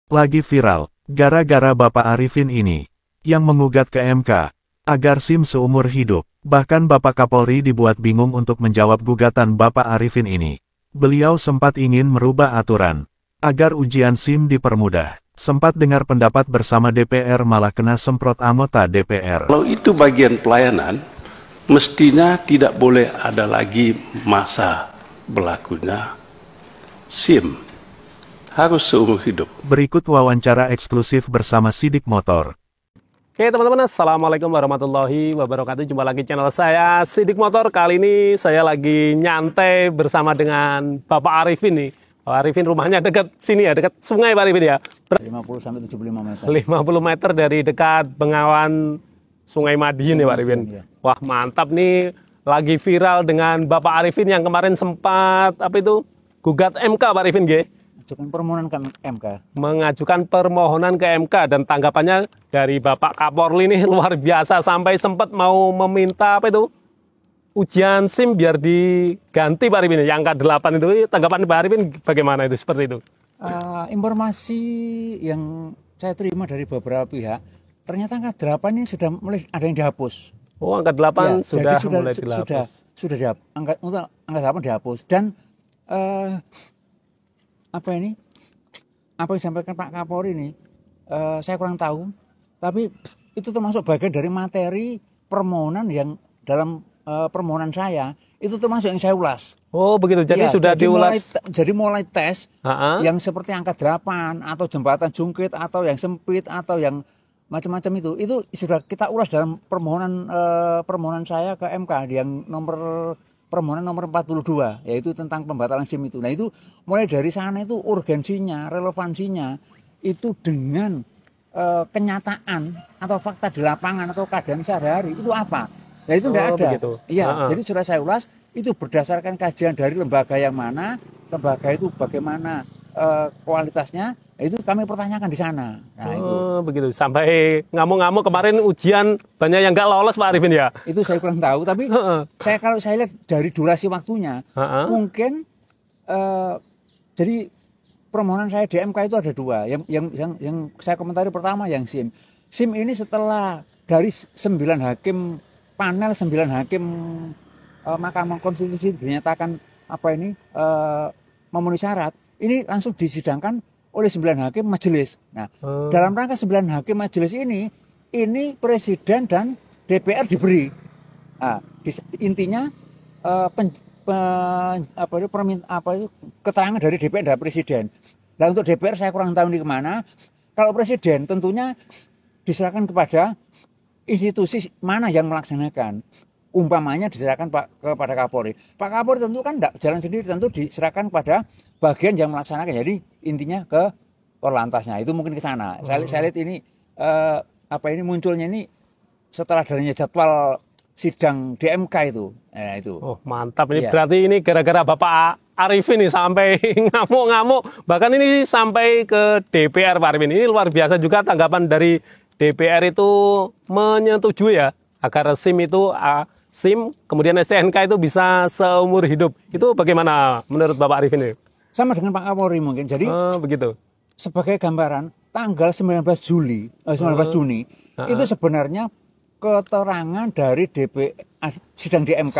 Lagi viral, gara-gara Bapak Arifin ini, yang menggugat ke MK, agar SIM seumur hidup. Bahkan Bapak Kapolri dibuat bingung untuk menjawab gugatan Bapak Arifin ini. Beliau sempat ingin merubah aturan, agar ujian SIM dipermudah. Sempat dengar pendapat bersama DPR malah kena semprot anggota DPR. Kalau itu bagian pelayanan, mestinya tidak boleh ada lagi masa berlakunya SIM. Harus seumur hidup. Berikut wawancara eksklusif bersama Sidik Motor. Oke teman-teman, Assalamualaikum warahmatullahi wabarakatuh. Jumpa lagi channel saya, Sidik Motor. Kali ini saya lagi nyantai bersama dengan Bapak Arifin nih. Pak Arifin rumahnya dekat sini ya, dekat sungai Pak Arifin ya. 50-75 meter. 50 meter dari dekat Bengawan Sungai Madiun ya Pak Arifin. Ya. Wah mantap nih, lagi viral dengan Bapak Arifin yang kemarin sempat gugat MK Pak Arifin G. Mengajukan permohonan ke MK. Mengajukan permohonan ke MK dan tanggapannya dari Bapak Kapolri ini luar biasa, sampai sempat mau meminta ujian SIM biar diganti Pak Arifin. Yang angka 8 itu tanggapan Pak Arifin bagaimana itu, seperti itu? Informasi yang saya terima dari beberapa pihak, ternyata angka 8 ini sudah mulai ada yang dihapus. Oh, angka 8 ya, sudah mulai dihapus. Sudah dihapus. Angka 8 dihapus dan apa yang disampaikan Pak Kapolri ini saya kurang tahu, tapi itu termasuk bagian dari materi permohonan yang dalam permohonan saya itu termasuk yang saya ulas. Oh begitu, jadi ya, sudah diulas. Jadi mulai tes yang seperti angka 8 atau jembatan jungkit atau yang sempit atau yang macam-macam itu sudah kita ulas dalam permohonan saya ke MK yang permohonan nomor 42, yaitu tentang pembatalan SIM itu. Nah itu mulai dari sana itu urgensinya, relevansinya itu dengan kenyataan atau fakta di lapangan atau keadaan sehari-hari itu apa. Nah itu tidak ada. Iya, jadi sudah saya ulas itu berdasarkan kajian dari lembaga yang mana, lembaga itu bagaimana kualitasnya, itu kami pertanyakan di sana. Nah, itu. Begitu. Sampai ngamuk-ngamuk kemarin ujian banyak yang nggak lolos Pak Arifin ya. Itu saya kurang tahu, tapi kalau saya lihat dari durasi waktunya, mungkin jadi permohonan saya di MK itu ada dua. Yang saya komentari pertama yang SIM. SIM ini setelah dari 9 hakim panel 9 hakim Mahkamah Konstitusi dinyatakan memenuhi syarat, ini langsung disidangkan oleh 9 hakim majelis. Nah, dalam rangka 9 hakim majelis ini presiden dan DPR diberi. Nah, intinya keterangan dari DPR dan presiden. Nah, untuk DPR saya kurang tahu ini kemana. Kalau presiden tentunya diserahkan kepada institusi mana yang melaksanakan. Umpamanya diserahkan kepada Kapolri. Pak Kapolri tentu kan tidak jalan sendiri, tentu diserahkan pada bagian yang melaksanakan. Jadi intinya ke Korlantasnya. Itu mungkin ke sana. Saya lihat ini munculnya ini setelah adanya jadwal sidang DMK itu. Itu. Oh mantap ini, berarti ini gara-gara Bapak Arifin ini sampai ngamuk-ngamuk. Bahkan ini sampai ke DPR Pak Arifin. Ini luar biasa juga tanggapan dari DPR itu menyetujui ya agar SIM kemudian STNK itu bisa seumur hidup. Itu bagaimana menurut Bapak Arifin ini? Sama dengan Pak Kapolri mungkin. Jadi begitu. Sebagai gambaran, tanggal 19 Juni itu sebenarnya keterangan dari sidang DMK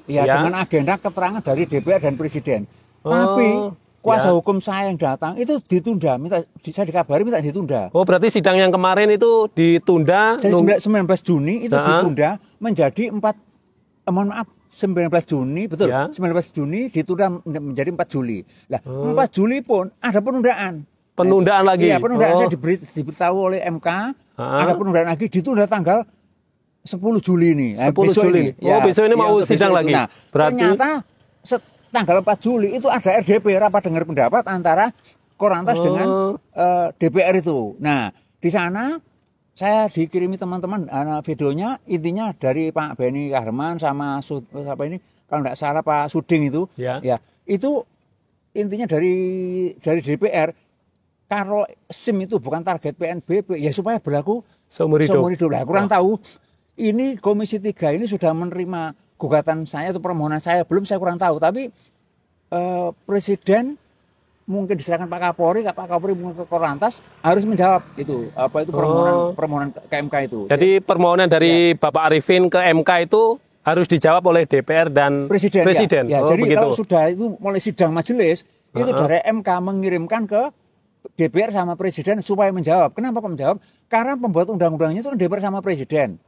dengan agenda keterangan dari DPR dan presiden. Tapi kuasa hukum saya yang datang itu ditunda, saya dikabari minta ditunda. Oh, berarti sidang yang kemarin itu ditunda. Jadi 19 Juni itu ditunda menjadi 19 Juni, betul. Ya. 19 Juni ditunda menjadi 4 Juli. Lah, 4 Juli pun ada penundaan. Penundaan lagi? Iya, penundaan saya diberitahu oleh MK, ada penundaan lagi, ditunda tanggal 10 Juli ini. 10 Juli? Besok ini mau sidang lagi? Nah, ternyata tanggal 4 Juli itu ada RDP, rapat dengar pendapat antara Korlantas dengan DPR itu. Nah, di sana saya dikirimi teman-teman videonya, intinya dari Pak Beni Kaharman sama kalau tidak salah Pak Suding itu, ya itu intinya dari DPR, kalau SIM itu bukan target PNBP, ya supaya berlaku seumur hidup. Lah, kurang tahu ini Komisi 3 ini sudah menerima gugatan saya atau permohonan saya, belum, saya kurang tahu, tapi Presiden mungkin diserahkan Pak Kapolri mungkin ke Korlantas harus menjawab itu permohonan ke MK itu. Jadi permohonan dari Bapak Arifin ke MK itu harus dijawab oleh DPR dan Presiden. Ya, jadi begitu. Kalau sudah itu mulai sidang majelis itu dari MK mengirimkan ke DPR sama Presiden supaya menjawab. Kenapa menjawab? Karena pembuat undang-undangnya itu kan DPR sama Presiden.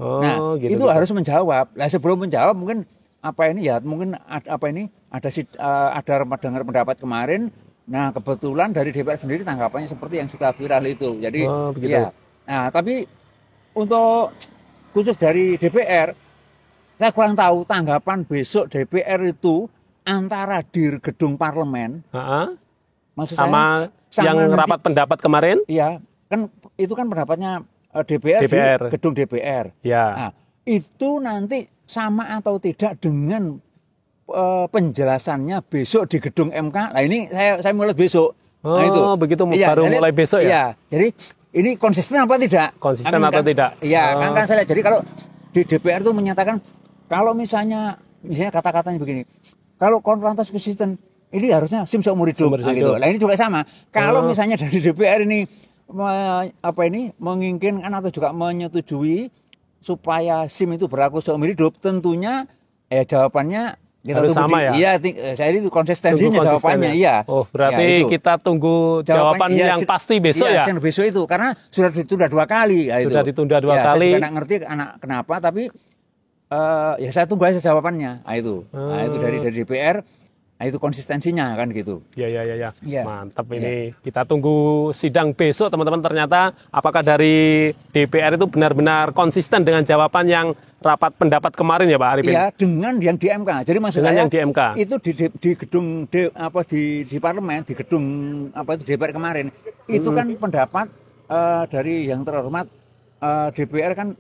Itu harus menjawab. Nah, sebelum menjawab mungkin ada rapat dengar pendapat kemarin. Nah, kebetulan dari DPR sendiri tanggapannya seperti yang sudah viral itu. Jadi ya. Nah, tapi untuk khusus dari DPR saya kurang tahu tanggapan besok DPR itu antara di gedung parlemen, maksud sama yang rapat pendapat kemarin? Iya, kan itu kan pendapatnya DPR di gedung DPR. Ya. Nah, itu nanti sama atau tidak dengan penjelasannya besok di gedung MK. Nah ini saya mulai besok. Nah, itu begitu baru mulai besok ya? Iya, jadi ini konsisten apa tidak? Konsisten atau tidak? Iya, kan saya lihat. Jadi kalau di DPR itu menyatakan kalau misalnya kata-katanya begini, kalau Korlantas konsisten, ini harusnya SIM seumur hidup. Gitu. Nah ini juga sama. Kalau misalnya dari DPR ini menginginkan atau juga menyetujui supaya SIM itu berlaku seumur hidup, tentunya jawabannya kita harus tunggu sama ya? Iya, saya itu konsistensinya jawabannya. Iya. Oh, berarti ya, kita tunggu jawaban yang pasti besok ya? Iya, besok itu karena sudah ditunda 2 kali. Ya, sudah ditunda 2 kali. Saya tidak ngerti kenapa, tapi ya saya tunggu aja jawabannya. Nah itu dari DPR. Nah, itu konsistensinya kan gitu. Ya. Mantap ini. Kita tunggu sidang besok teman-teman. Ternyata apakah dari DPR itu benar-benar konsisten dengan jawaban yang rapat pendapat kemarin ya Pak Arifin? Iya, dengan yang di MK. Jadi maksud saya yang di MK. Itu di gedung di parlemen, di gedung DPR kemarin. Itu kan pendapat dari yang terhormat DPR kan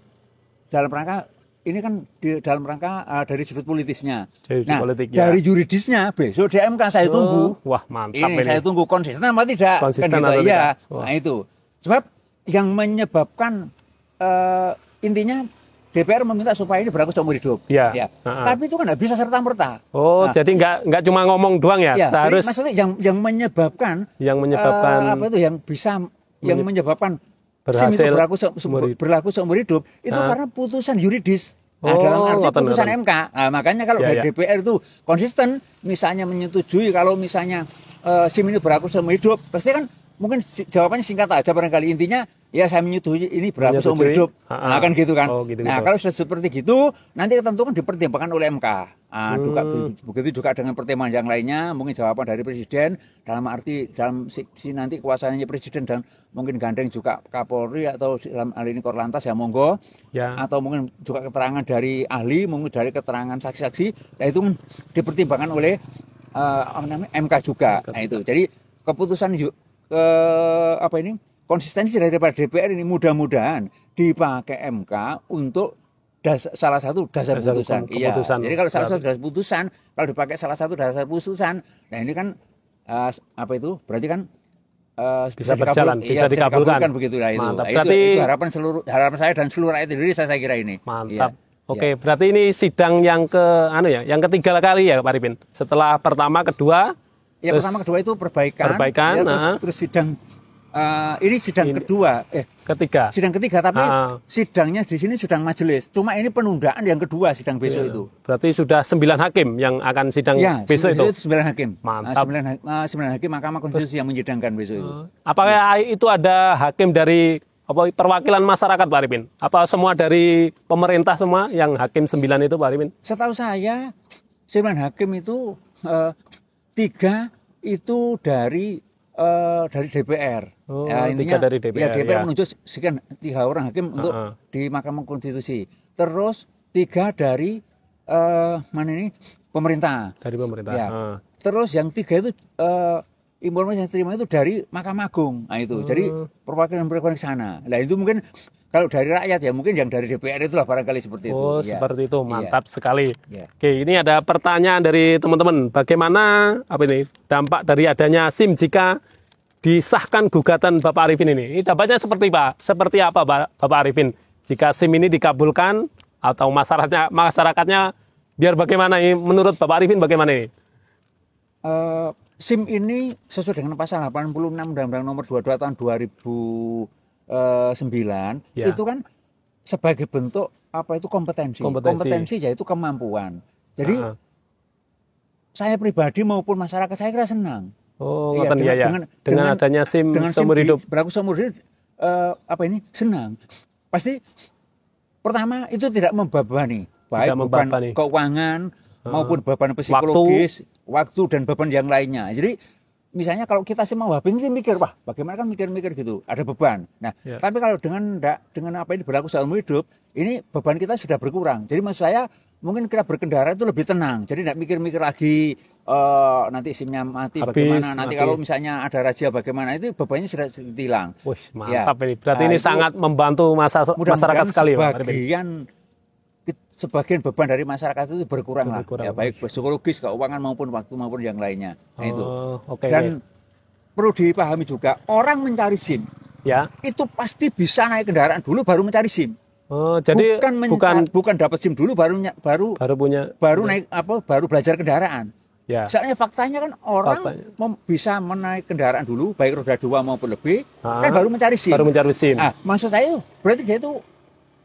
dalam rangka ini kan dalam rangka dari sudut politisnya. Dari juridisnya besok di MK saya tunggu. Wah, mantap ini. Saya tunggu konsisten apa tidak? Konsisten kan atau tidak? Nah itu. Sebab yang menyebabkan intinya DPR meminta supaya ini berlaku seumur hidup. Ya. Tapi itu kan nggak bisa serta-merta. Jadi nggak cuma ngomong doang ya? Harus. Maksudnya yang menyebabkan yang menyebabkan berhasil berlaku seumur hidup itu karena putusan yuridis. Dalam arti putusan MK. Nah, makanya kalau dari DPR itu konsisten, misalnya menyetujui kalau misalnya SIM ini berlaku seumur hidup, pasti kan mungkin jawabannya singkat aja barangkali, intinya ya saya menyetujui ini berlaku seumur hidup. Nah, kan gitu kan. Nah, kalau sudah seperti gitu, nanti tentu kan dipertimbangkan oleh MK. Begitu juga dengan pertimbangan yang lainnya, mungkin jawaban dari Presiden dalam arti dalam sisi nanti kuasanya Presiden dan mungkin gandeng juga Kapolri atau dalam hal ini Korlantas ya monggo. Atau mungkin juga keterangan dari ahli, mungkin dari keterangan saksi-saksi, nah itu dipertimbangkan oleh MK juga. Nah itu. Jadi keputusan konsistensi daripada DPR ini mudah-mudahan dipakai MK untuk salah satu dasar putusan. Iya. Jadi kalau salah satu dasar putusan, kalau dipakai salah satu dasar putusan, nah ini kan berarti kan bisa berjalan, bisa dikabulkan begitu lah itu. Mantap. Nah, berarti itu harapan saya dan seluruh rakyat Indonesia saya kira ini. Mantap. Oke, berarti ini sidang yang ketiga kali ya Pak Arifin. Setelah pertama, kedua. Ya, pertama kedua itu perbaikan ya, terus sidang ini sidang ketiga. Sidang ketiga, tapi sidangnya di sini sidang majelis. Cuma ini penundaan yang kedua sidang besok itu. Berarti sudah 9 hakim yang akan sidang besok itu. 9 hakim. Mantap. 9 hakim Mahkamah Konstitusi yang menyidangkan besok itu. Apakah itu ada hakim dari perwakilan masyarakat Pak Arifin? Apa semua dari pemerintah semua yang hakim 9 itu Pak Arifin? Setahu saya 9 hakim itu 3 itu dari DPR. Intinya dari DPR. DPR menunjuk sekian 3 orang hakim untuk di Mahkamah Konstitusi. Terus 3 dari pemerintah. Dari pemerintah. Ya. Terus yang 3 itu informasi yang terima itu dari Mahkamah Agung. Nah itu. Jadi perwakilan ke sana. Nah itu mungkin kalau dari rakyat ya mungkin yang dari DPR itulah barangkali seperti itu. Seperti itu. Mantap sekali. Oke, ini ada pertanyaan dari teman-teman. Bagaimana dampak dari adanya SIM jika disahkan gugatan Bapak Arifin ini? Ini dampaknya seperti apa Bapak Arifin? Jika SIM ini dikabulkan atau masyarakatnya biar bagaimana ini? Menurut Bapak Arifin bagaimana ini? SIM ini sesuai dengan pasal 86 Undang-Undang Nomor 22 tahun 2009 Ya. itu kan sebagai bentuk apa itu kompetensi yaitu kemampuan. Jadi saya pribadi maupun masyarakat saya kira senang. Oh, dengan adanya SIM seumur hidup. Berlaku seumur hidup senang. Pasti pertama itu tidak membebani, baik beban keuangan maupun beban psikologis, waktu dan beban yang lainnya. Jadi misalnya kalau kita sih mau habis ini mikir, wah bagaimana kan mikir-mikir gitu, ada beban. Nah, tapi kalau dengan apa ini berlaku seumur hidup, ini beban kita sudah berkurang. Jadi maksud saya mungkin kita berkendara itu lebih tenang. Jadi tidak mikir-mikir lagi nanti SIM-nya mati bagaimana, nanti kalau misalnya ada razia bagaimana, itu bebannya sudah hilang. Wih, mantap ini. Berarti ini sangat membantu masyarakat sekali, Pak. Sebagian beban dari masyarakat itu berkurang lah, ya, baik psikologis, keuangan maupun waktu maupun yang lainnya. Nah, itu. Dan perlu dipahami juga, orang mencari SIM, itu pasti bisa naik kendaraan dulu baru mencari SIM. Jadi bukan dapat SIM dulu baru belajar kendaraan. Ya. Soalnya faktanya kan orang bisa menaik kendaraan dulu, baik roda 2 maupun lebih, kan baru mencari SIM. Nah, maksud saya berarti dia itu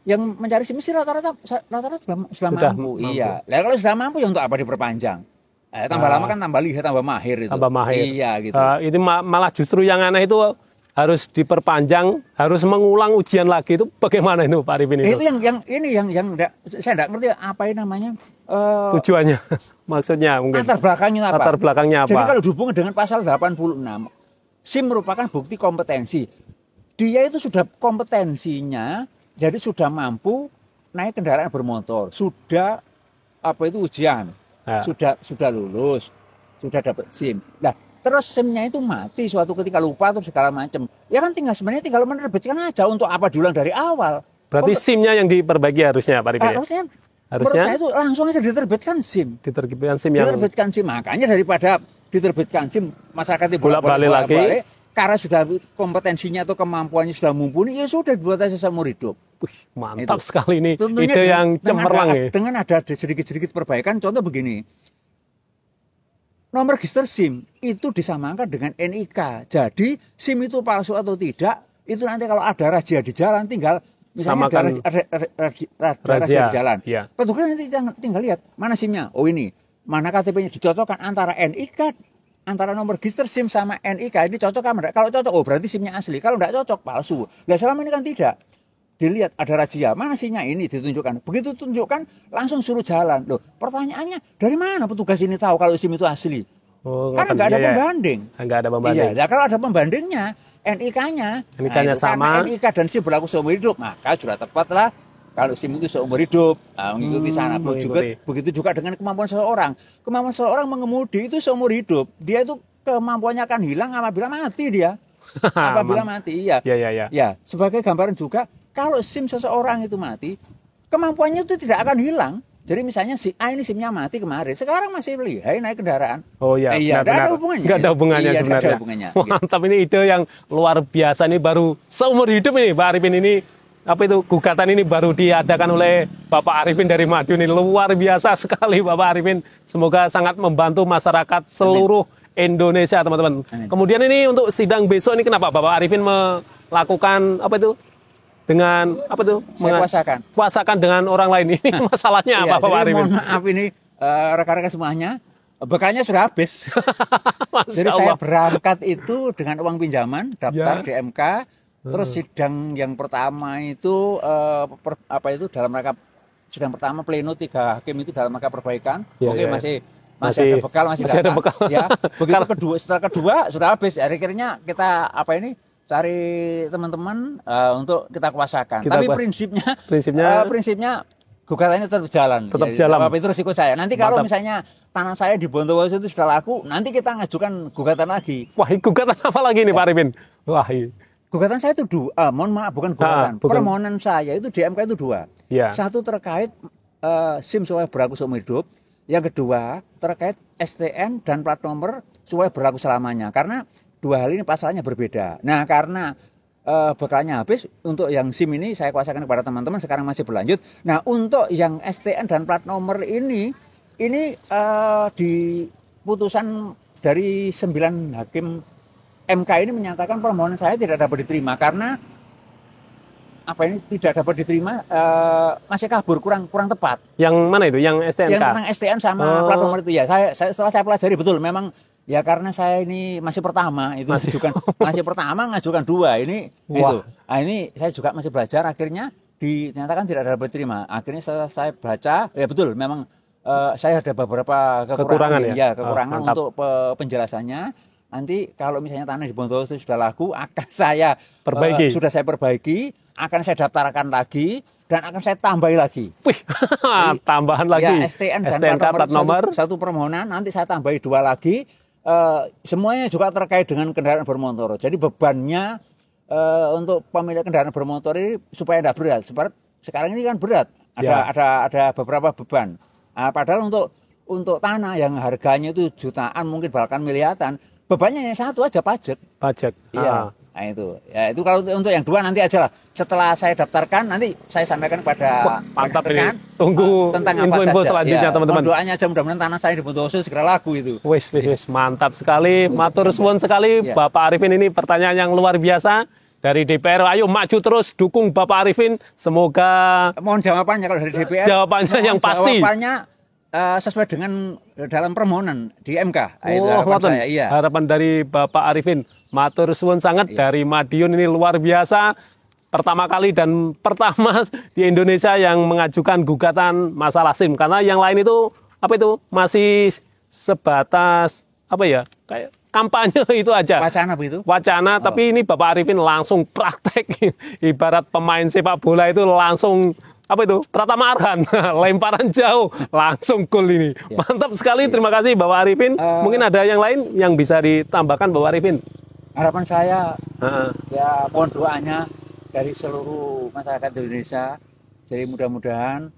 yang mencari SIM mesti rata-rata sudah mampu. Iya. Lah kalau sudah mampu ya untuk apa diperpanjang? Tambah lama kan tambah lihat, tambah mahir itu. Tambah mahir. Iya gitu. Ini malah justru yang aneh itu harus diperpanjang, harus mengulang ujian lagi, itu bagaimana itu Pak Arifin itu? Itu yang saya enggak ngerti apa ini namanya tujuannya. Maksudnya mungkin latar belakangnya apa? Jadi kalau dihubungkan dengan pasal 86, SIM merupakan bukti kompetensi. Dia itu sudah kompetensinya, jadi sudah mampu naik kendaraan bermotor, sudah ujian, sudah lulus, sudah dapat SIM. Nah, terus SIM-nya itu mati suatu ketika, lupa atau segala macam. Ya kan sebenarnya tinggal menerbitkan aja, untuk apa diulang dari awal. Berarti SIM-nya yang diperbaiki harusnya Pak Arifin. Harusnya menurut saya itu langsung aja diterbitkan SIM. Diterbitkan SIM, makanya daripada diterbitkan SIM masyarakat bolak-balik lagi. Karena sudah kompetensinya atau kemampuannya sudah mumpuni, ya sudah dibuat aja seumur hidup. Mantap sekali ini. Tentunya ide yang cemerlang ya. Dengan ada sedikit-sedikit perbaikan, contoh begini. Nomor register SIM itu disamakan dengan NIK. Jadi SIM itu palsu atau tidak, itu nanti kalau ada razia di jalan tinggal misalnya ada razia di jalan. Ya. Petugas nanti tinggal lihat mana SIM-nya. Oh ini, mana KTP-nya, dicocokkan antara NIK, antara nomor register SIM sama NIK ini cocok kan? Kalau cocok, oh berarti SIM-nya asli. Kalau tidak cocok, palsu. Nah selama ini kan tidak. Dilihat ada razia, mana SIM-nya ini ditunjukkan. Begitu tunjukkan, langsung suruh jalan. Loh, pertanyaannya, dari mana petugas ini tahu kalau SIM itu asli? Karena nggak ada pembanding. Nggak ada pembanding. Iya, kalau ada pembandingnya, NIK-nya sama. NIK dan SIM berlaku seumur hidup, maka sudah tepatlah kalau SIM itu seumur hidup, mengikuti sana. Begitu juga dengan kemampuan seseorang. Kemampuan seseorang mengemudi itu seumur hidup. Dia itu kemampuannya akan hilang apabila mati dia. Apabila mati, iya. Ya, sebagai gambaran juga, kalau SIM seseorang itu mati, kemampuannya itu tidak akan hilang. Jadi misalnya si A ini SIM-nya mati kemarin, sekarang masih lihai naik kendaraan. Oh iya, nggak ada hubungannya. Nggak ada hubungannya sebenarnya. Mantap, ini ide yang luar biasa, ini baru seumur hidup ini Pak Arifin ini. Apa itu, gugatan ini baru diadakan oleh Bapak Arifin dari Madiun, ini luar biasa sekali Bapak Arifin. Semoga sangat membantu masyarakat seluruh Indonesia teman-teman. Kemudian ini untuk sidang besok ini kenapa Bapak Arifin melakukan apa itu? Dengan apa tuh? Saya kuasakan dengan orang lain ini. Masalahnya apa Pak Arifin? Mohon maaf ini rekan-rekan semuanya, bekalnya sudah habis. Jadi saya berangkat itu dengan uang pinjaman, daftar di MK, terus sidang yang pertama itu dalam rangka sidang pertama pleno 3 hakim itu dalam rangka perbaikan. Masih ada bekal, masih ada bekal. Ya, begitu setelah kedua sudah habis. Akhirnya kita cari teman-teman untuk kita kuasakan. Tapi prinsipnya gugatannya tetap jalan. Tapi itu risiko saya. Nanti kalau misalnya tanah saya di Bontowoso itu sudah laku, nanti kita ngajukan gugatan lagi. Wah, gugatan apa lagi nih Pak Arifin? Wah, gugatan saya itu mohon maaf, bukan gugatan. Permohonan saya itu di MK itu 2. Ya. Satu terkait SIM supaya berlaku seumur hidup. Yang kedua terkait STN dan plat nomor supaya berlaku selamanya. Karena 2 hal ini pasalnya berbeda. Nah, karena bekalnya habis, untuk yang SIM ini saya kuasakan kepada teman-teman, sekarang masih berlanjut. Nah, untuk yang STN dan plat nomor ini di putusan dari 9 hakim MK ini menyatakan permohonan saya tidak dapat diterima karena tidak dapat diterima, masih kabur, kurang tepat. Yang mana itu? Yang STNK? Yang tentang STN sama plat nomor itu ya. Setelah saya pelajari betul, memang ya karena saya ini masih pertama itu masih pertama ngajukan 2 ini. Itu. Nah, ini saya juga masih belajar, akhirnya dinyatakan tidak dapat diterima. Akhirnya setelah saya baca, ya betul, memang saya ada beberapa kekurangan ya kekurangan untuk penjelasannya. Nanti kalau misalnya tanah di Bondowoso sudah laku, akan saya sudah saya perbaiki, akan saya daftarkan lagi dan akan saya tambahi lagi. Wih, tambahan lagi. Ya, STN dan STNK plat nomor satu permohonan, nanti saya tambahi 2 lagi. Semuanya juga terkait dengan kendaraan bermotor. Jadi bebannya untuk pemilik kendaraan bermotor ini supaya tidak berat. Sekarang ini kan berat. Ada beberapa beban. Padahal untuk tanah yang harganya itu jutaan, mungkin bahkan miliaran, bebannya yang satu aja pajak. Iya. Nah itu. Ya itu kalau untuk yang 2 nanti aja lah. Setelah saya daftarkan nanti saya sampaikan kepada mantap ini. Tunggu tentang info selanjutnya teman-teman. Doanya aja mudah-mudahan tanah saya di Bondowoso segera laku itu. Wis, mantap sekali. Matur suwun sekali Bapak Arifin, ini pertanyaan yang luar biasa. Dari DPR, ayo maju terus, dukung Bapak Arifin. Semoga mohon jawabannya kalau dari DPR. Jawabannya yang pasti. Jawabannya sesuai dengan dalam permohonan di MK. Itu harapan saya. Iya. Harapan dari Bapak Arifin. Matur suwun sangat dari Madiun, ini luar biasa. Pertama kali dan pertama di Indonesia yang mengajukan gugatan masalah SIM. Karena yang lain itu masih sebatas kayak kampanye itu aja. Wacana begitu? Wacana, tapi ini Bapak Arifin langsung praktek. Ibarat pemain sepak bola itu langsung Pratama Arhan, lemparan jauh, langsung gol ini. Mantap sekali, terima kasih Bapak Arifin. Mungkin ada yang lain yang bisa ditambahkan Bapak Arifin? Harapan saya, ya mohon doanya dari seluruh masyarakat Indonesia. Jadi mudah-mudahan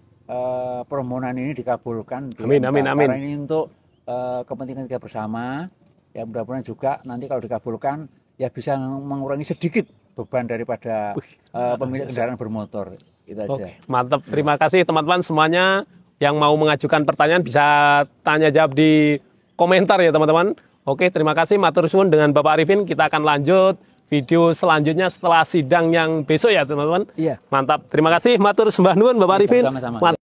permohonan ini dikabulkan. Amin. Karena ini untuk kepentingan kita bersama. Ya mudah-mudahan juga nanti kalau dikabulkan ya bisa mengurangi sedikit beban daripada pemilik kendaraan bermotor. Itu aja. Oke, mantap. Terima kasih teman-teman semuanya yang mau mengajukan pertanyaan bisa tanya jawab di komentar ya teman-teman. Oke, terima kasih. Matur suwun dengan Bapak Arifin. Kita akan lanjut video selanjutnya setelah sidang yang besok ya teman-teman. Iya. Mantap. Terima kasih. Matur sembah nuwun Bapak Arifin. Sama-sama.